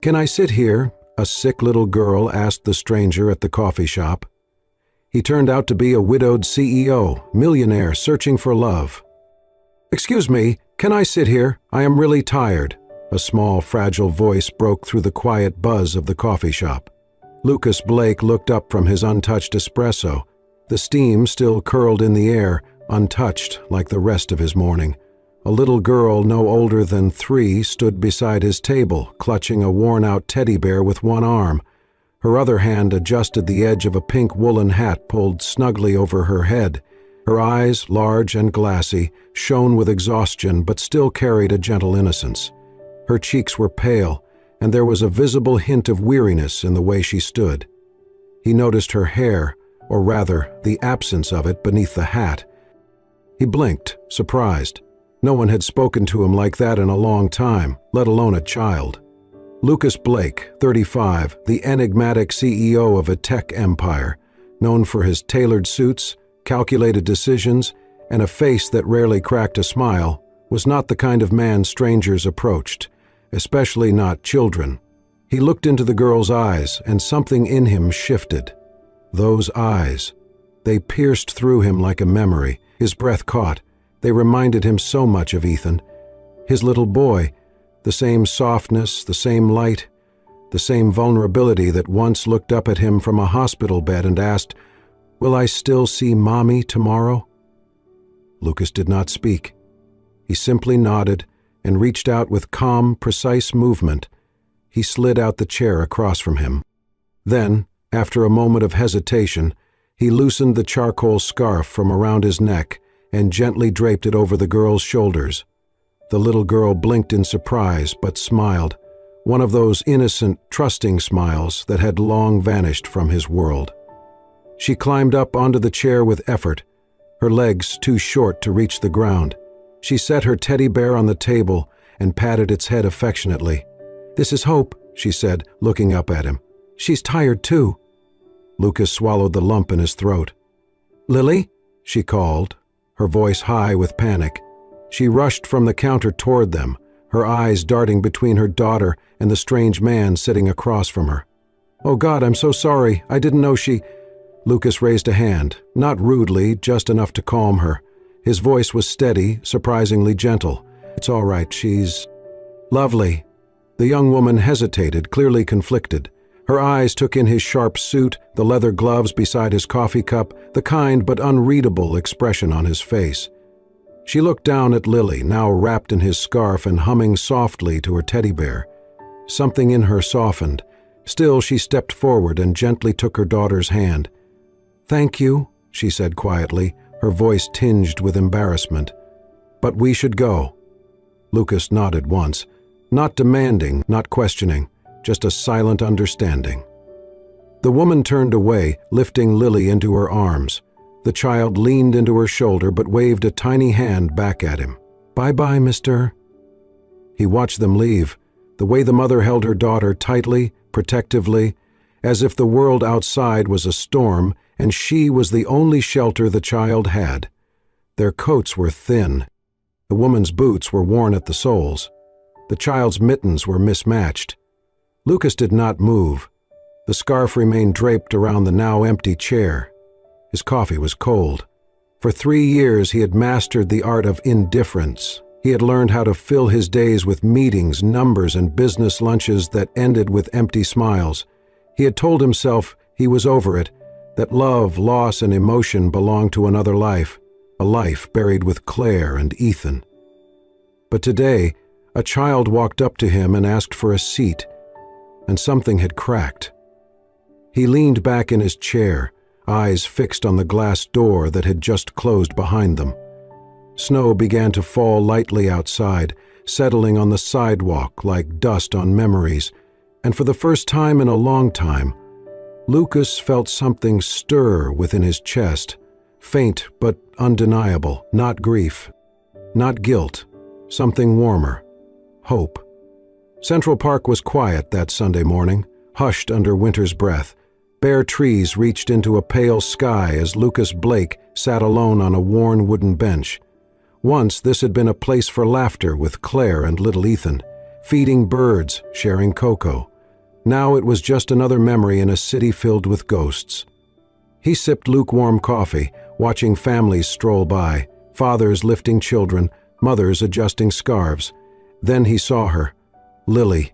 "Can I sit here?" a sick little girl asked the stranger at the coffee shop. He turned out to be a widowed CEO, millionaire searching for love. "Excuse me, can I sit here? I am really tired." A small, fragile voice broke through the quiet buzz of the coffee shop. Lucas Blake looked up from his untouched espresso. The steam still curled in the air, untouched like the rest of his morning. A little girl no older than 3 stood beside his table, clutching a worn-out teddy bear with one arm. Her other hand adjusted the edge of a pink woolen hat pulled snugly over her head. Her eyes, large and glassy, shone with exhaustion but still carried a gentle innocence. Her cheeks were pale, and there was a visible hint of weariness in the way she stood. He noticed her hair, or rather, the absence of it beneath the hat. He blinked, surprised. No one had spoken to him like that in a long time, let alone a child. Lucas Blake, 35, the enigmatic CEO of a tech empire, known for his tailored suits, calculated decisions, and a face that rarely cracked a smile, was not the kind of man strangers approached, especially not children. He looked into the girl's eyes, and something in him shifted. Those eyes. They pierced through him like a memory. His breath caught. They reminded him so much of Ethan. His little boy, the same softness, the same light, the same vulnerability that once looked up at him from a hospital bed and asked, "Will I still see Mommy tomorrow?" Lucas did not speak. He simply nodded and reached out with calm, precise movement. He slid out the chair across from him. Then, after a moment of hesitation, he loosened the charcoal scarf from around his neck and gently draped it over the girl's shoulders. The little girl blinked in surprise but smiled, one of those innocent, trusting smiles that had long vanished from his world. She climbed up onto the chair with effort, her legs too short to reach the ground. She set her teddy bear on the table and patted its head affectionately. "This is Hope," she said, looking up at him. "She's tired too." Lucas swallowed the lump in his throat. "Lily?" she called, her voice high with panic. She rushed from the counter toward them, her eyes darting between her daughter and the strange man sitting across from her. "Oh God, I'm so sorry. I didn't know she—" Lucas raised a hand, not rudely, just enough to calm her. His voice was steady, surprisingly gentle. "It's all right, she's lovely." The young woman hesitated, clearly conflicted. Her eyes took in his sharp suit, the leather gloves beside his coffee cup, the kind but unreadable expression on his face. She looked down at Lily, now wrapped in his scarf and humming softly to her teddy bear. Something in her softened. Still, she stepped forward and gently took her daughter's hand. "Thank you," she said quietly, her voice tinged with embarrassment. "But we should go." Lucas nodded once, not demanding, not questioning, just a silent understanding. The woman turned away, lifting Lily into her arms. The child leaned into her shoulder but waved a tiny hand back at him. "Bye-bye, mister." He watched them leave, the way the mother held her daughter tightly, protectively, as if the world outside was a storm and she was the only shelter the child had. Their coats were thin. The woman's boots were worn at the soles. The child's mittens were mismatched. Lucas did not move. The scarf remained draped around the now empty chair. His coffee was cold. For 3 years he had mastered the art of indifference. He had learned how to fill his days with meetings, numbers, and business lunches that ended with empty smiles. He had told himself he was over it, that love, loss, and emotion belonged to another life, a life buried with Claire and Ethan. But today, a child walked up to him and asked for a seat, and something had cracked. He leaned back in his chair, eyes fixed on the glass door that had just closed behind them. Snow began to fall lightly outside, settling on the sidewalk like dust on memories, and for the first time in a long time, Lucas felt something stir within his chest, faint but undeniable, not grief, not guilt, something warmer, hope. Central Park was quiet that Sunday morning, hushed under winter's breath. Bare trees reached into a pale sky as Lucas Blake sat alone on a worn wooden bench. Once this had been a place for laughter with Claire and little Ethan, feeding birds, sharing cocoa. Now it was just another memory in a city filled with ghosts. He sipped lukewarm coffee, watching families stroll by, fathers lifting children, mothers adjusting scarves. Then he saw her, Lily.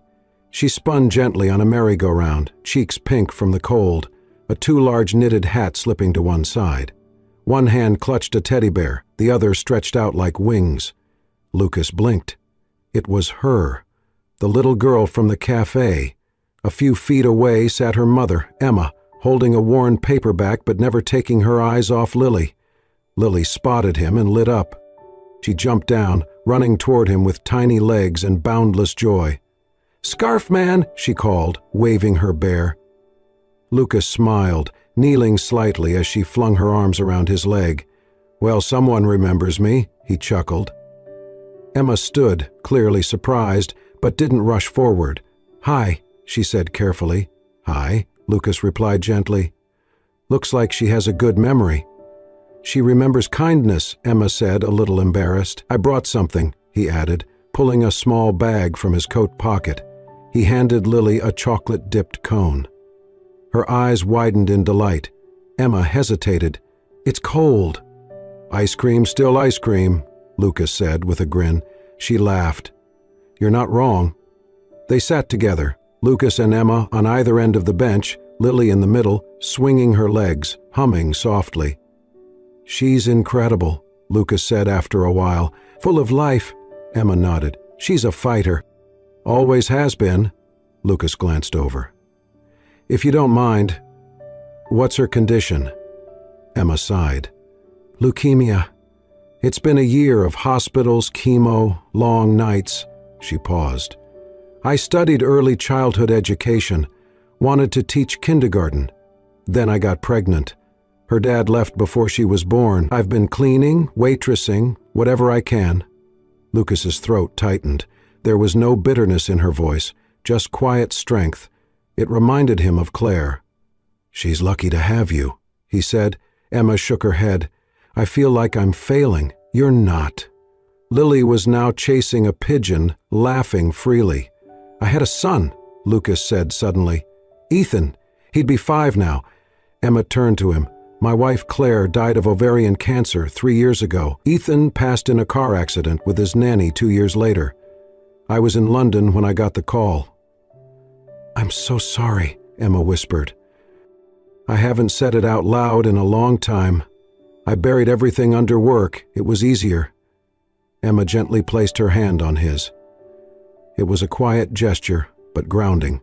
She spun gently on a merry-go-round, cheeks pink from the cold, a too large knitted hat slipping to one side. One hand clutched a teddy bear, the other stretched out like wings. Lucas blinked. It was her, the little girl from the cafe. A few feet away sat her mother, Emma, holding a worn paperback but never taking her eyes off Lily. Lily spotted him and lit up. She jumped down, running toward him with tiny legs and boundless joy. "Scarf man," she called, waving her bear. Lucas smiled, kneeling slightly as she flung her arms around his leg. "Well, someone remembers me," he chuckled. Emma stood, clearly surprised, but didn't rush forward. "Hi," she said carefully. "Hi," Lucas replied gently. "Looks like she has a good memory." "She remembers kindness," Emma said, a little embarrassed. "I brought something," he added, pulling a small bag from his coat pocket. He handed Lily a chocolate-dipped cone. Her eyes widened in delight. Emma hesitated. "It's cold." "Ice cream, still ice cream," Lucas said with a grin. She laughed. "You're not wrong." They sat together, Lucas and Emma on either end of the bench, Lily in the middle, swinging her legs, humming softly. "She's incredible," Lucas said after a while. "Full of life," Emma nodded. "She's a fighter." "Always has been," Lucas glanced over. "If you don't mind, what's her condition?" Emma sighed. "Leukemia. It's been a year of hospitals, chemo, long nights." She paused. "I studied early childhood education, wanted to teach kindergarten. Then I got pregnant. Her dad left before she was born. I've been cleaning, waitressing, whatever I can." Lucas's throat tightened. There was no bitterness in her voice, just quiet strength. It reminded him of Claire. "She's lucky to have you," he said. Emma shook her head. "I feel like I'm failing." "You're not." Lily was now chasing a pigeon, laughing freely. "I had a son," Lucas said suddenly. "Ethan. He'd be 5 now." Emma turned to him. "My wife Claire died of ovarian cancer 3 years ago. Ethan passed in a car accident with his nanny 2 years later. I was in London when I got the call." "I'm so sorry," Emma whispered. "I haven't said it out loud in a long time. I buried everything under work. It was easier." Emma gently placed her hand on his. It was a quiet gesture, but grounding.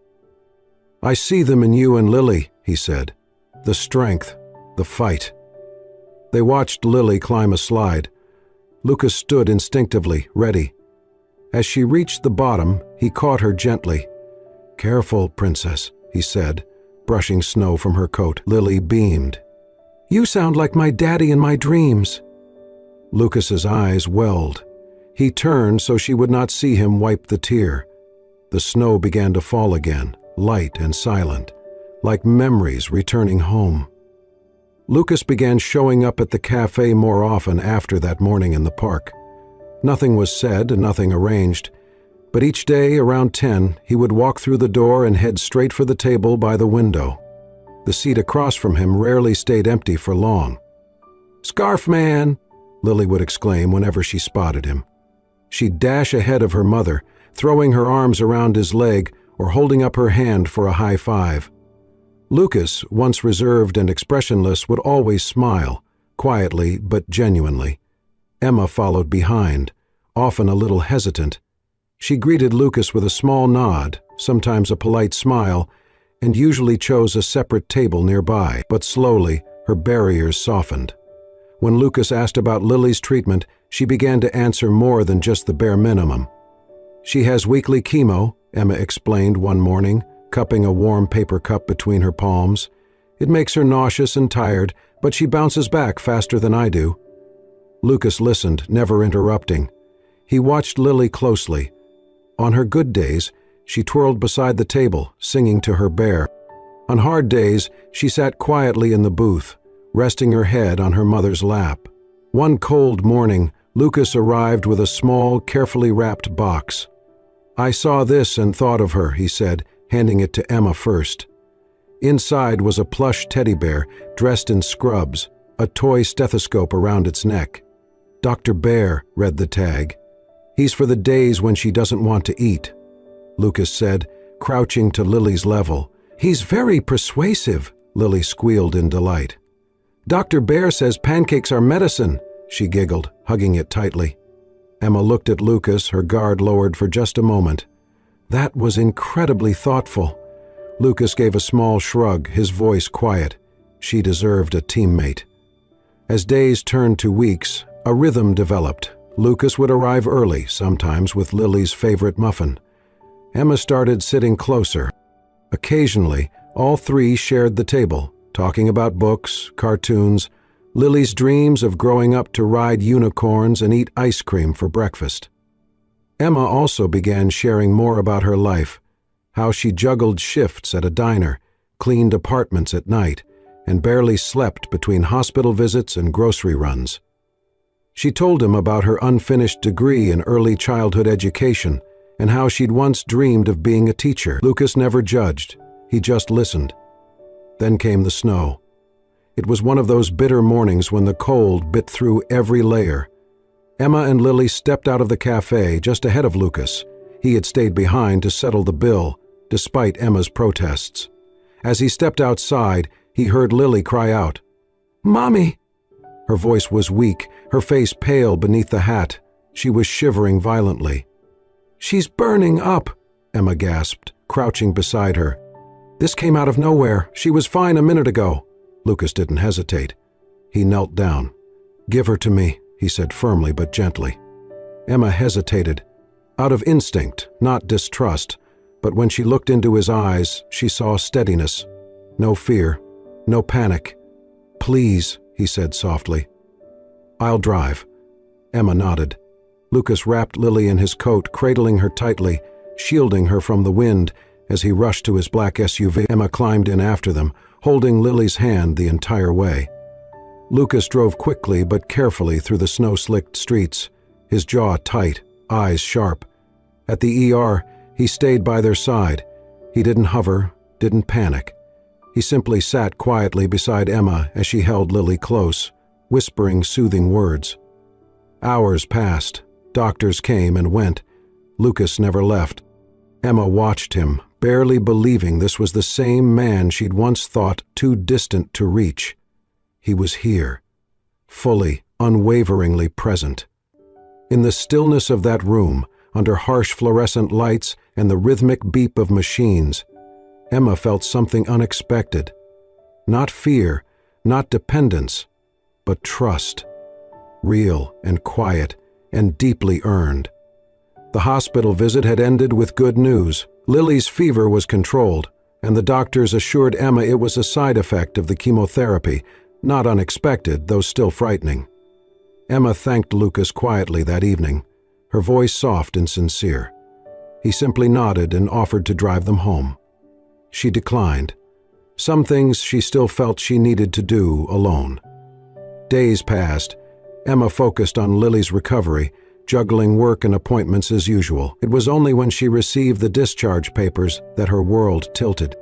"I see them in you and Lily," he said. "The strength, the fight." They watched Lily climb a slide. Lucas stood instinctively, ready. As she reached the bottom, he caught her gently. "Careful, princess," he said, brushing snow from her coat. Lily beamed. "You sound like my daddy in my dreams." Lucas's eyes welled. He turned so she would not see him wipe the tear. The snow began to fall again, light and silent, like memories returning home. Lucas began showing up at the cafe more often after that morning in the park. Nothing was said and nothing arranged, but each day around 10 he would walk through the door and head straight for the table by the window. The seat across from him rarely stayed empty for long. "Scarf man!" Lily would exclaim whenever she spotted him. She'd dash ahead of her mother, throwing her arms around his leg or holding up her hand for a high five. Lucas, once reserved and expressionless, would always smile, quietly but genuinely. Emma followed behind, often a little hesitant. She greeted Lucas with a small nod, sometimes a polite smile, and usually chose a separate table nearby, but slowly her barriers softened. When Lucas asked about Lily's treatment, she began to answer more than just the bare minimum. "She has weekly chemo," Emma explained one morning, cupping a warm paper cup between her palms. "It makes her nauseous and tired, but she bounces back faster than I do." Lucas listened, never interrupting. He watched Lily closely. On her good days, she twirled beside the table, singing to her bear. On hard days, she sat quietly in the booth, resting her head on her mother's lap. One cold morning, Lucas arrived with a small, carefully wrapped box. "I saw this and thought of her," he said, handing it to Emma first. Inside was a plush teddy bear dressed in scrubs, a toy stethoscope around its neck. "Dr. Bear," read the tag. "He's for the days when she doesn't want to eat," Lucas said, crouching to Lily's level. "He's very persuasive," Lily squealed in delight. "Dr. Bear says pancakes are medicine," she giggled, hugging it tightly. Emma looked at Lucas, her guard lowered for just a moment. That was incredibly thoughtful. Lucas gave a small shrug, his voice quiet. She deserved a teammate. As days turned to weeks, a rhythm developed. Lucas would arrive early, sometimes with Lily's favorite muffin. Emma started sitting closer. Occasionally, all three shared the table, talking about books, cartoons, Lily's dreams of growing up to ride unicorns and eat ice cream for breakfast. Emma also began sharing more about her life, how she juggled shifts at a diner, cleaned apartments at night, and barely slept between hospital visits and grocery runs. She told him about her unfinished degree in early childhood education and how she'd once dreamed of being a teacher. Lucas never judged, he just listened. Then came the snow. It was one of those bitter mornings when the cold bit through every layer. Emma and Lily stepped out of the cafe just ahead of Lucas. He had stayed behind to settle the bill, despite Emma's protests. As he stepped outside, he heard Lily cry out, "Mommy!" Her voice was weak, her face pale beneath the hat. She was shivering violently. "She's burning up," Emma gasped, crouching beside her. "This came out of nowhere. She was fine a minute ago." Lucas didn't hesitate. He knelt down. "Give her to me," he said firmly but gently. Emma hesitated, out of instinct, not distrust, but when she looked into his eyes, she saw steadiness. No fear, no panic. "Please," he said softly. "I'll drive." Emma nodded. Lucas wrapped Lily in his coat, cradling her tightly, shielding her from the wind as he rushed to his black SUV. Emma climbed in after them, holding Lily's hand the entire way. Lucas drove quickly but carefully through the snow-slicked streets, his jaw tight, eyes sharp. At the ER, he stayed by their side. He didn't hover, didn't panic. He simply sat quietly beside Emma as she held Lily close, whispering soothing words. Hours passed. Doctors came and went. Lucas never left. Emma watched him, barely believing this was the same man she'd once thought too distant to reach. He was here, fully, unwaveringly present. In the stillness of that room, under harsh fluorescent lights and the rhythmic beep of machines, Emma felt something unexpected. Not fear, not dependence, but trust. Real and quiet and deeply earned. The hospital visit had ended with good news. Lily's fever was controlled, and the doctors assured Emma it was a side effect of the chemotherapy, not unexpected, though still frightening. Emma thanked Lucas quietly that evening, her voice soft and sincere. He simply nodded and offered to drive them home. She declined. Some things she still felt she needed to do alone. Days passed. Emma focused on Lily's recovery, juggling work and appointments as usual. It was only when she received the discharge papers that her world tilted.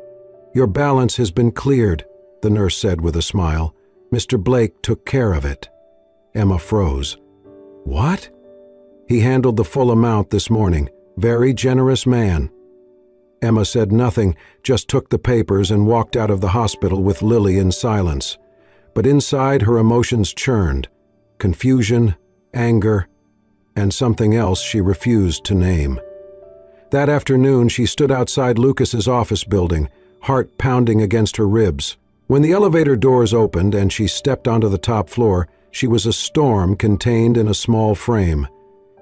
"Your balance has been cleared," the nurse said with a smile. "Mr. Blake took care of it." Emma froze. "What?" "He handled the full amount this morning. Very generous man." Emma said nothing, just took the papers and walked out of the hospital with Lily in silence. But inside her emotions churned. Confusion, anger, and something else she refused to name. That afternoon she stood outside Lucas's office building, heart pounding against her ribs. When the elevator doors opened and she stepped onto the top floor, she was a storm contained in a small frame.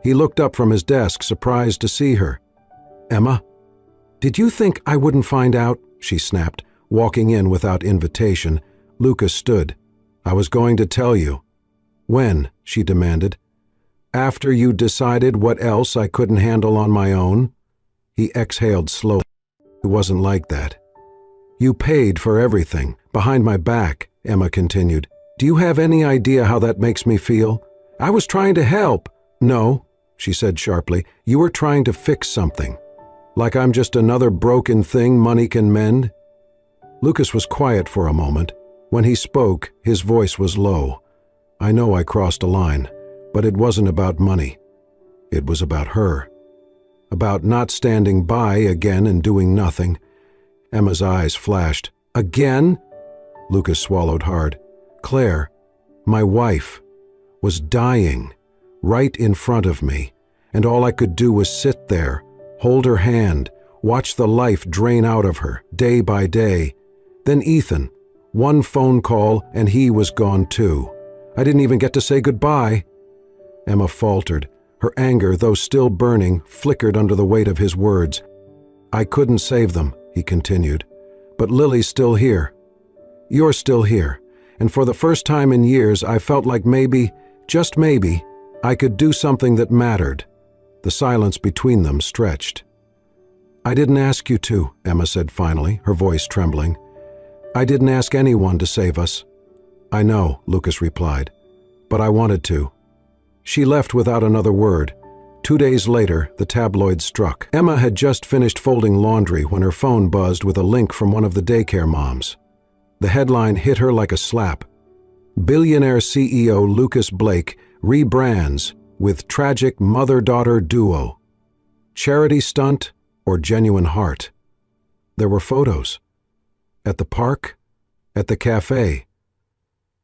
He looked up from his desk, surprised to see her. "Emma? Did you think I wouldn't find out?" she snapped, walking in without invitation. Lucas stood. "I was going to tell you." "When?" she demanded. "After you decided what else I couldn't handle on my own?" He exhaled slowly. It wasn't like that. "You paid for everything, behind my back," Emma continued. "Do you have any idea how that makes me feel? I was trying to help." "No," she said sharply. "You were trying to fix something." Like I'm just another broken thing money can mend? Lucas was quiet for a moment. When he spoke, his voice was low. I know I crossed a line, but it wasn't about money. It was about her. About not standing by again and doing nothing. Emma's eyes flashed. Again? Lucas swallowed hard. Claire, my wife, was dying right in front of me, and all I could do was sit there, hold her hand, watch the life drain out of her, day by day. Then Ethan, one phone call and he was gone too. I didn't even get to say goodbye. Emma faltered. Her anger, though still burning, flickered under the weight of his words. I couldn't save them, he continued. But Lily's still here. You're still here. And for the first time in years, I felt like maybe, just maybe, I could do something that mattered. The silence between them stretched. I didn't ask you to, Emma said finally, her voice trembling. I didn't ask anyone to save us. I know, Lucas replied, but I wanted to. She left without another word. 2 days later, the tabloids struck. Emma had just finished folding laundry when her phone buzzed with a link from one of the daycare moms. The headline hit her like a slap. Billionaire CEO Lucas Blake rebrands with tragic mother-daughter duo. Charity stunt or genuine heart? There were photos. At the park, at the cafe.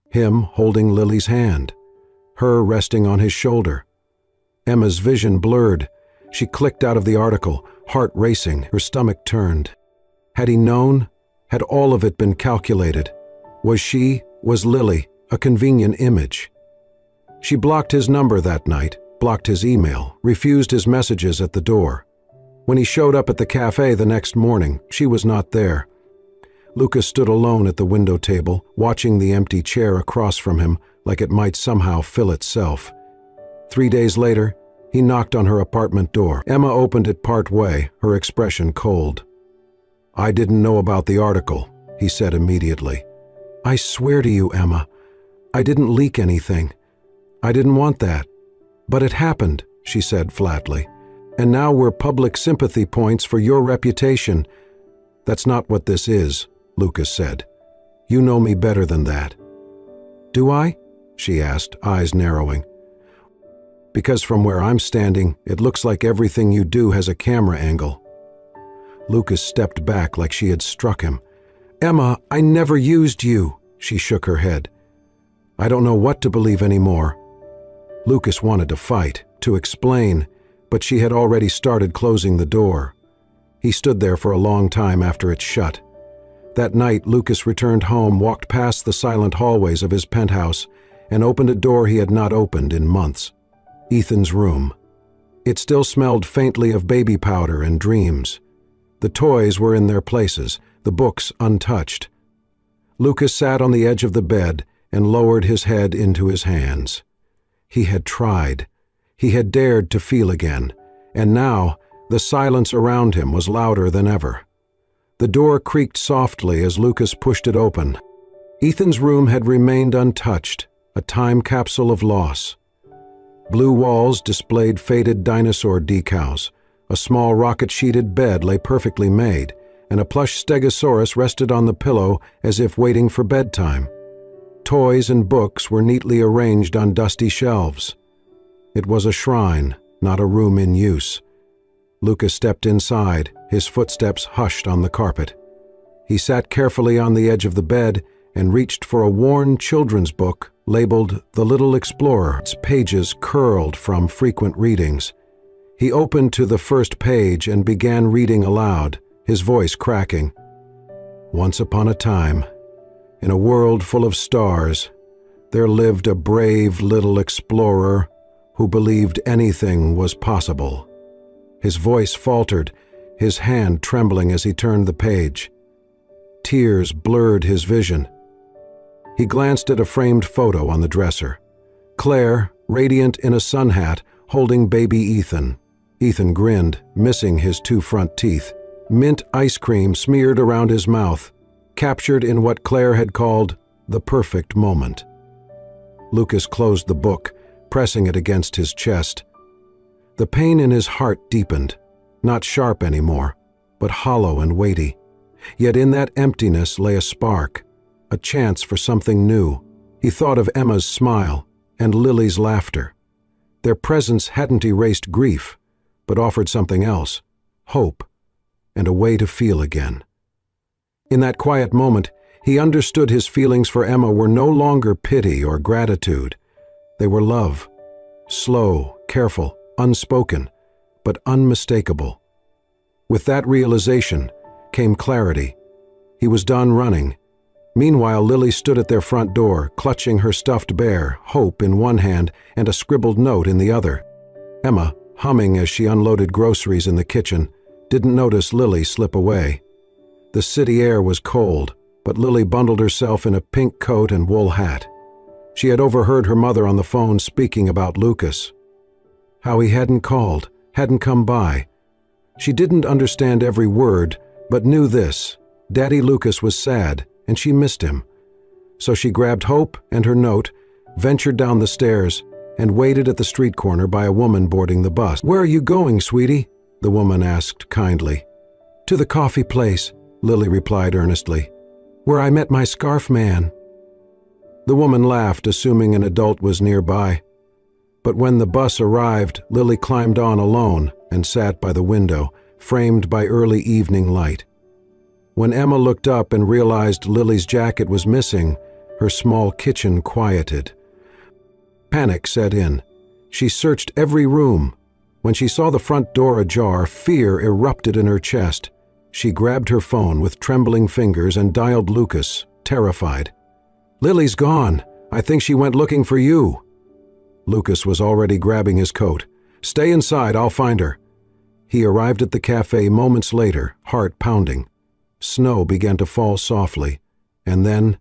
Him holding Lily's hand, her resting on his shoulder. Emma's vision blurred. She clicked out of the article, heart racing, her stomach turned. Had he known? Had all of it been calculated? Was Lily, a convenient image? She blocked his number that night, blocked his email, refused his messages at the door. When he showed up at the cafe the next morning, she was not there. Lucas stood alone at the window table, watching the empty chair across from him like it might somehow fill itself. 3 days later, he knocked on her apartment door. Emma opened it part way, her expression cold. I didn't know about the article, he said immediately. I swear to you, Emma, I didn't leak anything. I didn't want that. But it happened, she said flatly. And now we're public sympathy points for your reputation. That's not what this is, Lucas said. You know me better than that. Do I? She asked, eyes narrowing. Because from where I'm standing, it looks like everything you do has a camera angle. Lucas stepped back like she had struck him. Emma, I never used you, she shook her head. I don't know what to believe anymore. Lucas wanted to fight, to explain, but she had already started closing the door. He stood there for a long time after it shut. That night, Lucas returned home, walked past the silent hallways of his penthouse, and opened a door he had not opened in months. Ethan's room. It still smelled faintly of baby powder and dreams. The toys were in their places, the books untouched. Lucas sat on the edge of the bed and lowered his head into his hands. He had tried. He had dared to feel again, and now the silence around him was louder than ever. The door creaked softly as Lucas pushed it open. Ethan's room had remained untouched, a time capsule of loss. Blue walls displayed faded dinosaur decals. A small rocket-sheeted bed lay perfectly made, and a plush stegosaurus rested on the pillow as if waiting for bedtime. Toys and books were neatly arranged on dusty shelves. It was a shrine, not a room in use. Lucas stepped inside, his footsteps hushed on the carpet. He sat carefully on the edge of the bed and reached for a worn children's book labeled The Little Explorer. Its pages curled from frequent readings. He opened to the first page and began reading aloud, his voice cracking. Once upon a time, in a world full of stars, there lived a brave little explorer who believed anything was possible. His voice faltered, his hand trembling as he turned the page. Tears blurred his vision. He glanced at a framed photo on the dresser. Claire, radiant in a sun hat, holding baby Ethan. Ethan grinned, missing his 2 front teeth. Mint ice cream smeared around his mouth, captured in what Claire had called the perfect moment. Lucas closed the book, pressing it against his chest. The pain in his heart deepened. not sharp anymore, but hollow and weighty. Yet in that emptiness lay a spark, a chance for something new. He thought of Emma's smile and Lily's laughter. Their presence hadn't erased grief, but offered something else, hope, and a way to feel again. In that quiet moment, he understood his feelings for Emma were no longer pity or gratitude. They were love, slow, careful, unspoken, but unmistakable. With that realization came clarity. He was done running. Meanwhile, Lily stood at their front door, clutching her stuffed bear, Hope in one hand and a scribbled note in the other. Emma, humming as she unloaded groceries in the kitchen, didn't notice Lily slip away. The city air was cold, but Lily bundled herself in a pink coat and wool hat. She had overheard her mother on the phone speaking about Lucas. How he hadn't called, hadn't come by. She didn't understand every word, but knew this: Daddy Lucas was sad, and she missed him. So she grabbed Hope and her note, ventured down the stairs, and waited at the street corner by a woman boarding the bus. "Where are you going, sweetie?" the woman asked kindly. "To the coffee place," Lily replied earnestly, "where I met my scarf man." The woman laughed, assuming an adult was nearby. But when the bus arrived, Lily climbed on alone and sat by the window, framed by early evening light. When Emma looked up and realized Lily's jacket was missing, her small kitchen quieted. Panic set in. She searched every room. When she saw the front door ajar, fear erupted in her chest. She grabbed her phone with trembling fingers and dialed Lucas, terrified. "Lily's gone. I think she went looking for you." Lucas was already grabbing his coat. "Stay inside, I'll find her." He arrived at the cafe moments later, heart pounding. Snow began to fall softly, and then,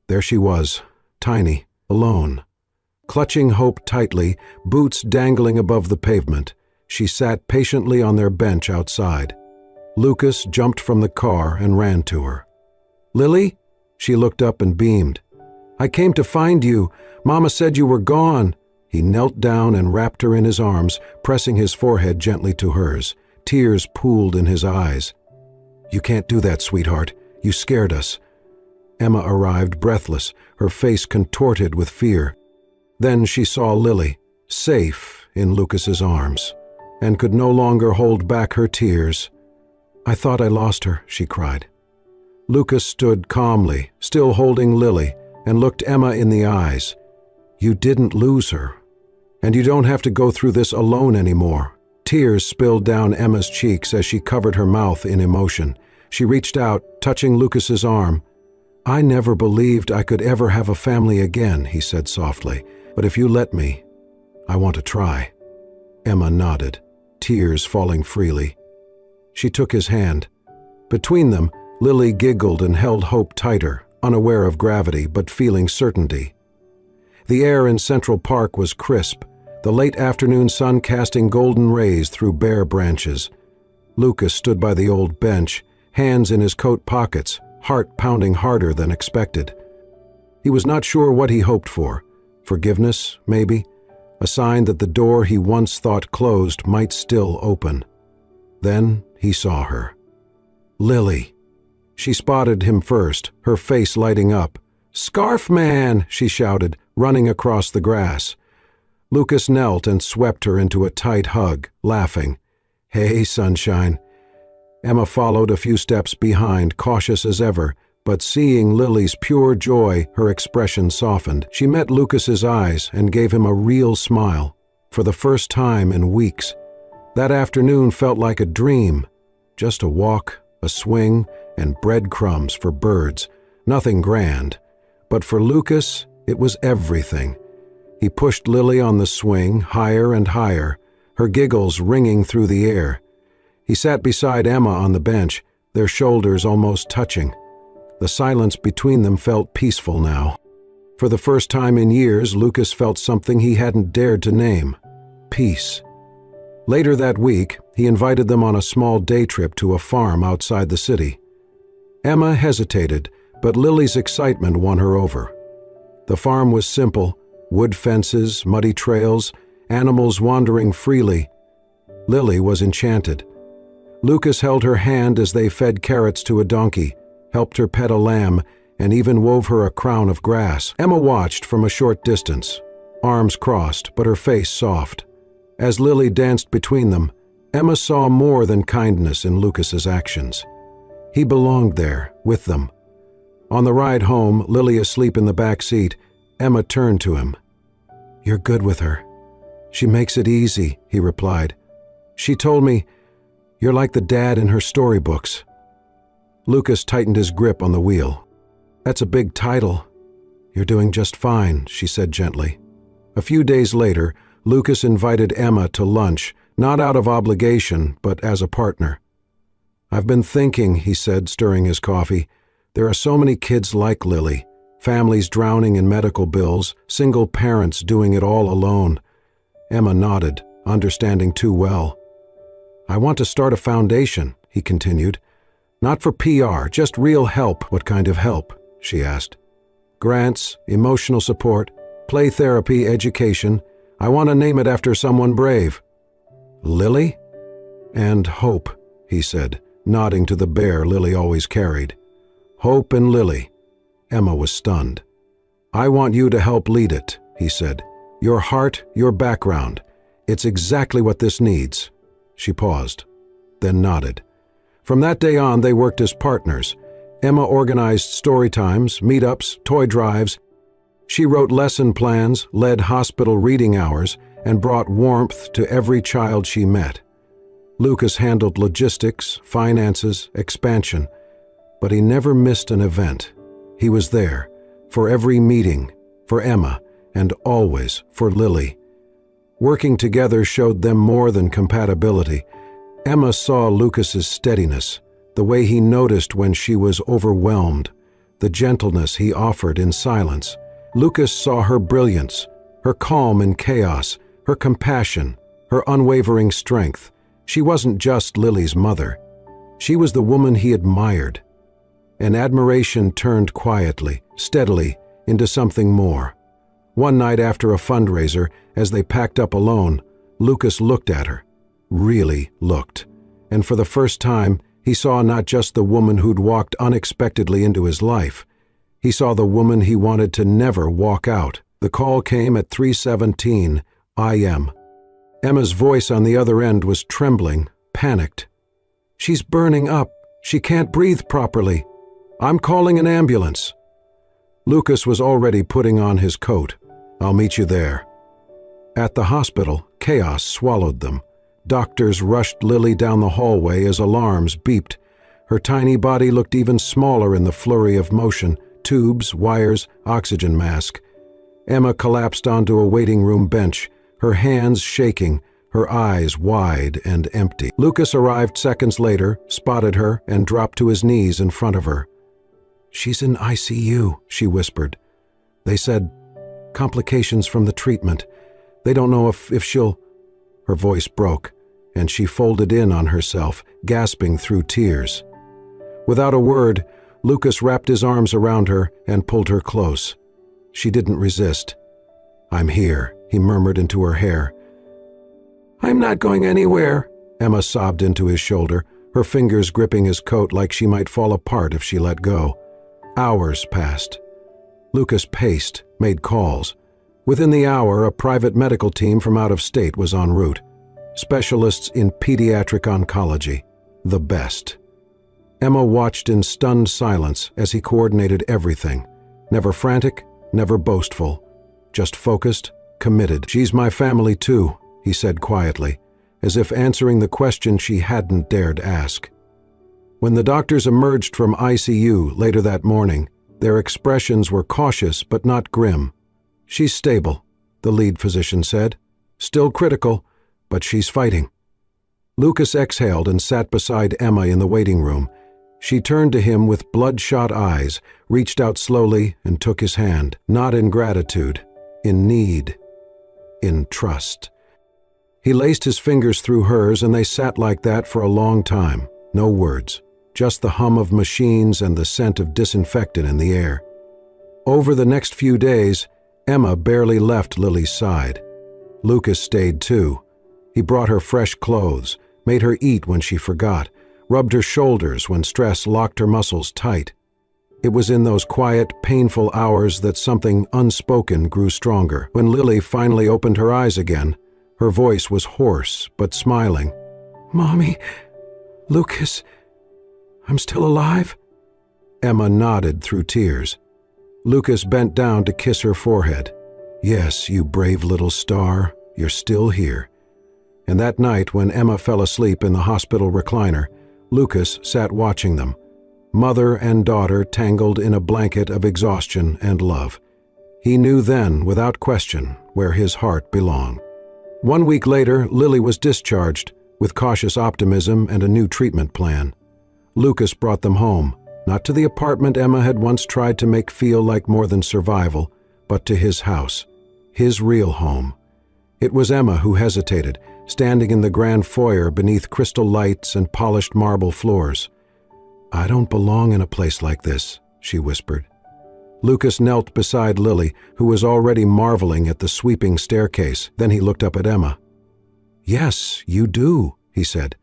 there she was, tiny, alone. Clutching Hope tightly, boots dangling above the pavement, she sat patiently on their bench outside. Lucas jumped from the car and ran to her. "Lily?" She looked up and beamed. "I came to find you. Mama said you were gone." He knelt down and wrapped her in his arms, pressing his forehead gently to hers. Tears pooled in his eyes. "You can't do that, sweetheart. You scared us." Emma arrived breathless, her face contorted with fear. Then she saw Lily, safe in Lucas's arms, and could no longer hold back her tears. "I thought I lost her," she cried. Lucas stood calmly, still holding Lily, and looked Emma in the eyes. "You didn't lose her. And you don't have to go through this alone anymore." Tears spilled down Emma's cheeks as she covered her mouth in emotion. She reached out, touching Lucas's arm. "I never believed I could ever have a family again," he said softly. "But if you let me, I want to try." Emma nodded, tears falling freely. She took his hand. Between them, Lily giggled and held Hope tighter, unaware of gravity but feeling certainty. The air in Central Park was crisp, the late afternoon sun casting golden rays through bare branches. Lucas stood by the old bench, hands in his coat pockets, heart pounding harder than expected. He was not sure what he hoped for. Forgiveness, maybe? A sign that the door he once thought closed might still open. Then he saw her. Lily. She spotted him first, her face lighting up. "Scarf man!" she shouted, running across the grass. Lucas knelt and swept her into a tight hug, laughing. "Hey, sunshine." Emma followed a few steps behind, cautious as ever, but seeing Lily's pure joy, her expression softened. She met Lucas's eyes and gave him a real smile, for the first time in weeks. That afternoon felt like a dream. Just a walk, a swing, and breadcrumbs for birds. Nothing grand. But for Lucas, it was everything. He pushed Lily on the swing, higher and higher, her giggles ringing through the air. He sat beside Emma on the bench, their shoulders almost touching. The silence between them felt peaceful now. For the first time in years, Lucas felt something he hadn't dared to name: peace. Later that week, he invited them on a small day trip to a farm outside the city. Emma hesitated, but Lily's excitement won her over. The farm was simple: wood fences, muddy trails, animals wandering freely. Lily was enchanted. Lucas held her hand as they fed carrots to a donkey, helped her pet a lamb, and even wove her a crown of grass. Emma watched from a short distance, arms crossed, but her face soft. As Lily danced between them, Emma saw more than kindness in Lucas's actions. He belonged there, with them. On the ride home, Lily asleep in the back seat, Emma turned to him. "You're good with her. She makes it easy," he replied. "She told me, you're like the dad in her storybooks." Lucas tightened his grip on the wheel. "That's a big title." "You're doing just fine," she said gently. A few days later, Lucas invited Emma to lunch, not out of obligation, but as a partner. "I've been thinking," he said, stirring his coffee, "there are so many kids like Lily, families drowning in medical bills, single parents doing it all alone." Emma nodded, understanding too well. "I want to start a foundation," he continued. "Not for PR, just real help." "What kind of help?" she asked. "Grants, emotional support, play therapy, education. I want to name it after someone brave." "Lily?" "And Hope," he said, nodding to the bear Lily always carried. "Hope and Lily." Emma was stunned. "I want you to help lead it," he said. "Your heart, your background. It's exactly what this needs." She paused, then nodded. From that day on, they worked as partners. Emma organized story times, meetups, toy drives. She wrote lesson plans, led hospital reading hours, and brought warmth to every child she met. Lucas handled logistics, finances, expansion, but he never missed an event. He was there, for every meeting, for Emma, and always for Lily. Working together showed them more than compatibility. Emma saw Lucas's steadiness, the way he noticed when she was overwhelmed, the gentleness he offered in silence. Lucas saw her brilliance, her calm in chaos, her compassion, her unwavering strength. She wasn't just Lily's mother. She was the woman he admired. And admiration turned quietly, steadily, into something more. One night after a fundraiser, as they packed up alone, Lucas looked at her, really looked. And for the first time, he saw not just the woman who'd walked unexpectedly into his life. He saw the woman he wanted to never walk out. The call came at 3:17 a.m. Emma's voice on the other end was trembling, panicked. "She's burning up. She can't breathe properly. I'm calling an ambulance." Lucas was already putting on his coat. "I'll meet you there." At the hospital, chaos swallowed them. Doctors rushed Lily down the hallway as alarms beeped. Her tiny body looked even smaller in the flurry of motion, tubes, wires, oxygen mask. Emma collapsed onto a waiting room bench, her hands shaking, her eyes wide and empty. Lucas arrived seconds later, spotted her, and dropped to his knees in front of her. "She's in ICU," she whispered. "They said complications from the treatment. They don't know if she'll—" Her voice broke, and she folded in on herself, gasping through tears. Without a word, Lucas wrapped his arms around her and pulled her close. She didn't resist. "I'm here," he murmured into her hair. "I'm not going anywhere," Emma sobbed into his shoulder, her fingers gripping his coat like she might fall apart if she let go. Hours passed. Lucas paced, made calls. Within the hour, a private medical team from out of state was en route. Specialists in pediatric oncology. The best. Emma watched in stunned silence as he coordinated everything. Never frantic, never boastful. Just focused, committed. "She's my family too," he said quietly, as if answering the question she hadn't dared ask. When the doctors emerged from ICU later that morning, their expressions were cautious but not grim. "She's stable," the lead physician said. "Still critical, but she's fighting." Lucas exhaled and sat beside Emma in the waiting room. She turned to him with bloodshot eyes, reached out slowly and took his hand, not in gratitude, in need, in trust. He laced his fingers through hers and they sat like that for a long time, no words, just the hum of machines and the scent of disinfectant in the air. Over the next few days, Emma barely left Lily's side. Lucas stayed too. He brought her fresh clothes, made her eat when she forgot, rubbed her shoulders when stress locked her muscles tight. It was in those quiet, painful hours that something unspoken grew stronger. When Lily finally opened her eyes again, her voice was hoarse but smiling. "Mommy, Lucas, I'm still alive?" Emma nodded through tears. Lucas bent down to kiss her forehead. "Yes, you brave little star, you're still here." And that night, when Emma fell asleep in the hospital recliner, Lucas sat watching them, mother and daughter tangled in a blanket of exhaustion and love. He knew then, without question, where his heart belonged. 1 week later, Lily was discharged, with cautious optimism and a new treatment plan. Lucas brought them home, not to the apartment Emma had once tried to make feel like more than survival, but to his house, his real home. It was Emma who hesitated, standing in the grand foyer beneath crystal lights and polished marble floors. "I don't belong in a place like this," she whispered. Lucas knelt beside Lily, who was already marveling at the sweeping staircase. Then he looked up at Emma. "Yes, you do," he said,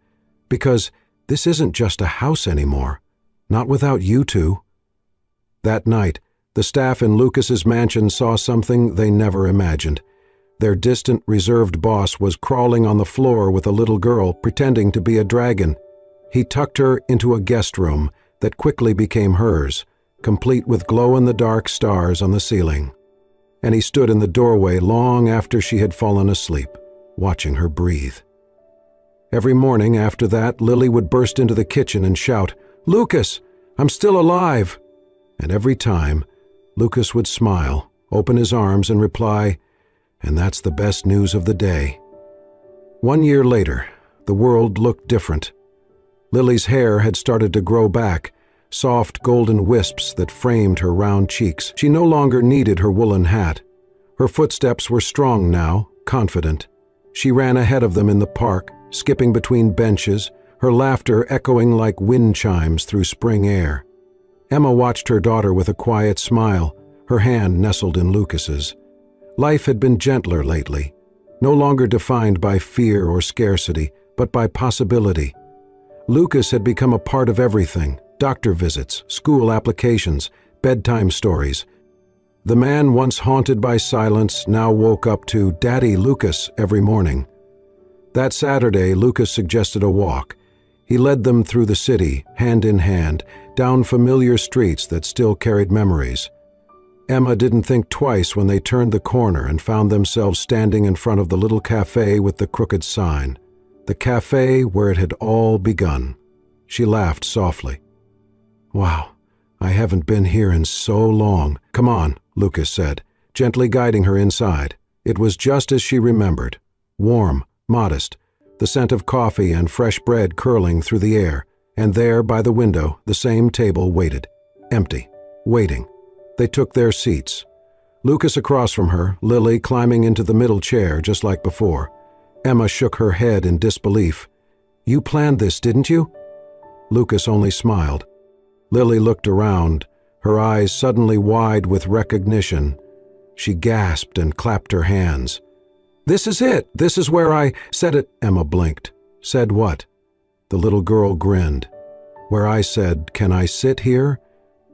"because this isn't just a house anymore. Not without you two." That night, the staff in Lucas's mansion saw something they never imagined. Their distant, reserved boss was crawling on the floor with a little girl, pretending to be a dragon. He tucked her into a guest room that quickly became hers, complete with glow-in-the-dark stars on the ceiling. And he stood in the doorway long after she had fallen asleep, watching her breathe. Every morning after that, Lily would burst into the kitchen and shout, "Lucas, I'm still alive!" And every time, Lucas would smile, open his arms and reply, "And that's the best news of the day." 1 year later, the world looked different. Lily's hair had started to grow back, soft golden wisps that framed her round cheeks. She no longer needed her woolen hat. Her footsteps were strong now, confident. She ran ahead of them in the park, skipping between benches, her laughter echoing like wind chimes through spring air. Emma watched her daughter with a quiet smile, her hand nestled in Lucas's. Life had been gentler lately, no longer defined by fear or scarcity, but by possibility. Lucas had become a part of everything: doctor visits, school applications, bedtime stories. The man once haunted by silence now woke up to "Daddy Lucas" every morning. That Saturday, Lucas suggested a walk. He led them through the city, hand in hand, down familiar streets that still carried memories. Emma didn't think twice when they turned the corner and found themselves standing in front of the little cafe with the crooked sign. The cafe where it had all begun. She laughed softly. "Wow, I haven't been here in so long." "Come on," Lucas said, gently guiding her inside. It was just as she remembered. Warm, modest, the scent of coffee and fresh bread curling through the air, and there, by the window, the same table waited. Empty. Waiting. They took their seats. Lucas across from her, Lily climbing into the middle chair just like before. Emma shook her head in disbelief. "You planned this, didn't you?" Lucas only smiled. Lily looked around, her eyes suddenly wide with recognition. She gasped and clapped her hands. "This is it! This is where I said it!" Emma blinked. "Said what?" The little girl grinned. "Where I said, 'Can I sit here?'"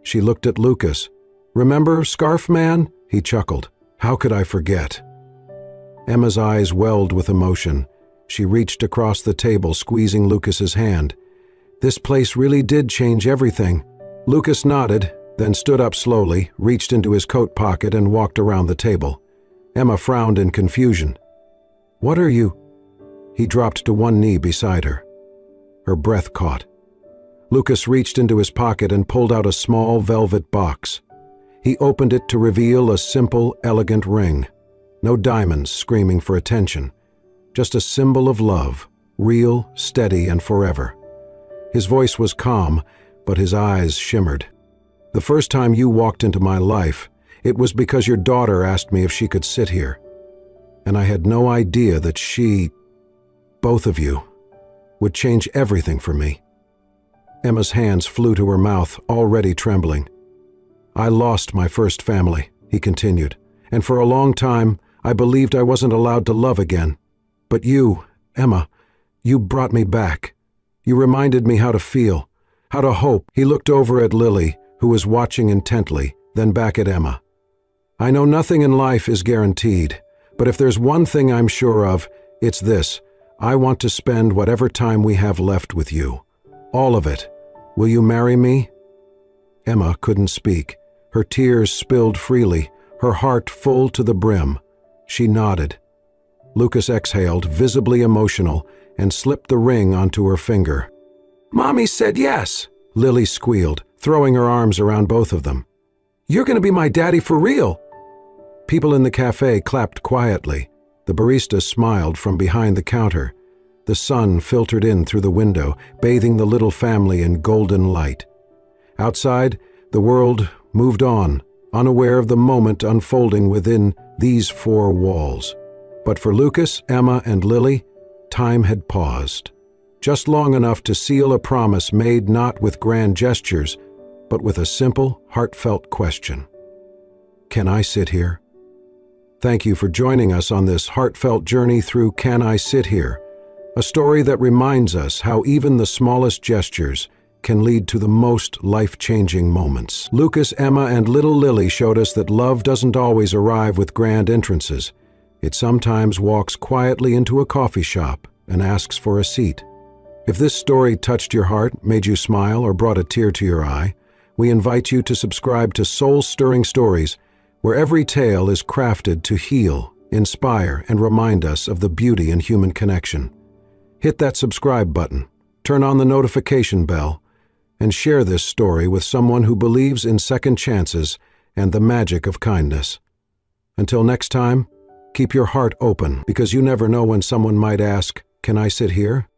She looked at Lucas. "Remember, Scarf Man?" He chuckled. "How could I forget?" Emma's eyes welled with emotion. She reached across the table, squeezing Lucas's hand. "This place really did change everything." Lucas nodded, then stood up slowly, reached into his coat pocket and walked around the table. Emma frowned in confusion. "What are you?" He dropped to one knee beside her. Her breath caught. Lucas reached into his pocket and pulled out a small velvet box. He opened it to reveal a simple, elegant ring. No diamonds screaming for attention. Just a symbol of love, real, steady, and forever. His voice was calm, but his eyes shimmered. "The first time you walked into my life, it was because your daughter asked me if she could sit here. And I had no idea that she, both of you, would change everything for me." Emma's hands flew to her mouth, already trembling. "I lost my first family," he continued, "and for a long time I believed I wasn't allowed to love again. But you, Emma, You brought me back. You reminded me how to feel, how to hope." He looked over at Lily, who was watching intently, then back at Emma. "I know nothing in life is guaranteed, but if there's one thing I'm sure of, it's this. I want to spend whatever time we have left with you. All of it. Will you marry me?" Emma couldn't speak. Her tears spilled freely, her heart full to the brim. She nodded. Lucas exhaled, visibly emotional, and slipped the ring onto her finger. "Mommy said yes," Lily squealed, throwing her arms around both of them. "You're going to be my daddy for real." People in the cafe clapped quietly. The barista smiled from behind the counter. The sun filtered in through the window, bathing the little family in golden light. Outside, the world moved on, unaware of the moment unfolding within these four walls. But for Lucas, Emma, and Lily, time had paused. Just long enough to seal a promise made not with grand gestures, but with a simple, heartfelt question. Can I sit here? Thank you for joining us on this heartfelt journey through Can I Sit Here? A story that reminds us how even the smallest gestures can lead to the most life-changing moments. Lucas, Emma, and little Lily showed us that love doesn't always arrive with grand entrances. It sometimes walks quietly into a coffee shop and asks for a seat. If this story touched your heart, made you smile, or brought a tear to your eye, we invite you to subscribe to Soul-Stirring Stories, where every tale is crafted to heal, inspire, and remind us of the beauty in human connection. Hit that subscribe button, turn on the notification bell, and share this story with someone who believes in second chances and the magic of kindness. Until next time, keep your heart open, because you never know when someone might ask, "Can I sit here?"